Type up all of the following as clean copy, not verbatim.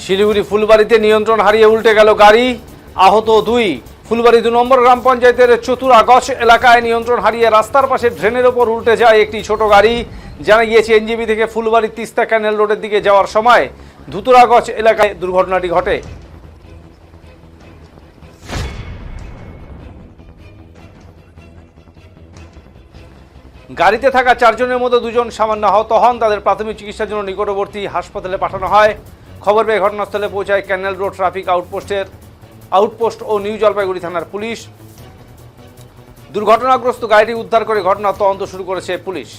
শিলিগুড়ি ফুলবাড়িতে নিয়ন্ত্রণ হারিয়ে উল্টে গেল গাড়ি, আহত 2। ফুলবাড়ি 2 নম্বর গ্রাম পঞ্চায়েতের চতুরাগছ এলাকায় নিয়ন্ত্রণ হারিয়ে রাস্তার পাশে ড্রেনের ওপর উল্টে যায় একটি ছোট গাড়ি। জানা গিয়েছে এনজেপি থেকে ফুলবাড়ি তিস্তা ক্যানেল রোডের দিকে যাওয়ার সময় ধুতুরাগছ এলাকায় দুর্ঘটনাটি ঘটে। গাড়িতে থাকা 4 জনের মধ্যে 2 জন সামান্য আহত হন। তাদের প্রাথমিক চিকিৎসার জন্য নিকটবর্তী হাসপাতালে পাঠানো হয়। খবর পেয়ে ঘটনাস্থলে পৌঁছায় ক্যানেল রোড ট্রাফিক আউটপোস্ট ও নিউ জলপাইগুড়ি থানার পুলিশ। দুর্ঘটনাগ্রস্ত গাড়িটি উদ্ধার করে ঘটনার তদন্ত শুরু করেছে পুলিশ।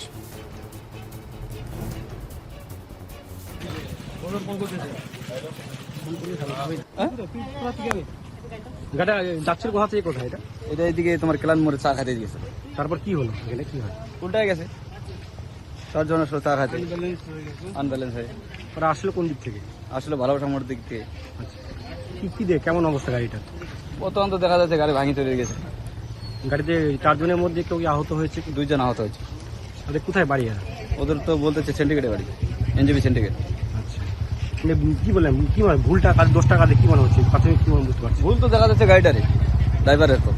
গাড়িটা যাচ্ছিল কোথা থেকে কোথায়? এটা এদিকে তোমার কেলান মোড়ে চা খাইতে গেছে। তারপর কি হলো? গেলে কি হয়? উল্টায় গেছে, 4 জন চা খাইতে আনব্যালেন্স হয়ে। ওরা আসলো কোন দিক থেকে? আসলে ভালোবাসা মোড় দিক থেকে। আচ্ছা, কি দিয়ে কেমন অবস্থা গাড়িটা? প্রথম তো দেখা যাচ্ছে গাড়ি ভাঙি চলে গেছে। গাড়িতে 4 জনের মধ্যে কেউ কি আহত হয়েছে? 2 জন আহত হয়েছে। ওদের কোথায় বাড়ি? আর ওদের তো বলতেছে সিন্ডিকেটে বাড়ি, এনজেপি সিন্ডিকেট। আচ্ছা, মানে কি বললেন, কি মনে 10 টাকা দিয়ে কি মনে হচ্ছে? প্রাথমিক কি মনে বুঝতে পারছি? ভুল তো দেখা যাচ্ছে গাড়িটারে, ড্রাইভারের তো।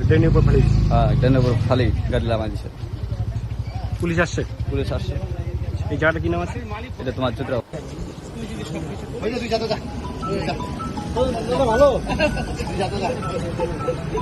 ট্রেনের উপর ফেলে দিচ্ছে। হ্যাঁ, ট্রেনের উপর খালি গাড়ি লাগাই দিছে। পুলিশ আসছে? পুলিশ আসছে। এই জায়গাটা কি নাম আছে? এটা তোমার চুতরা। ভালো।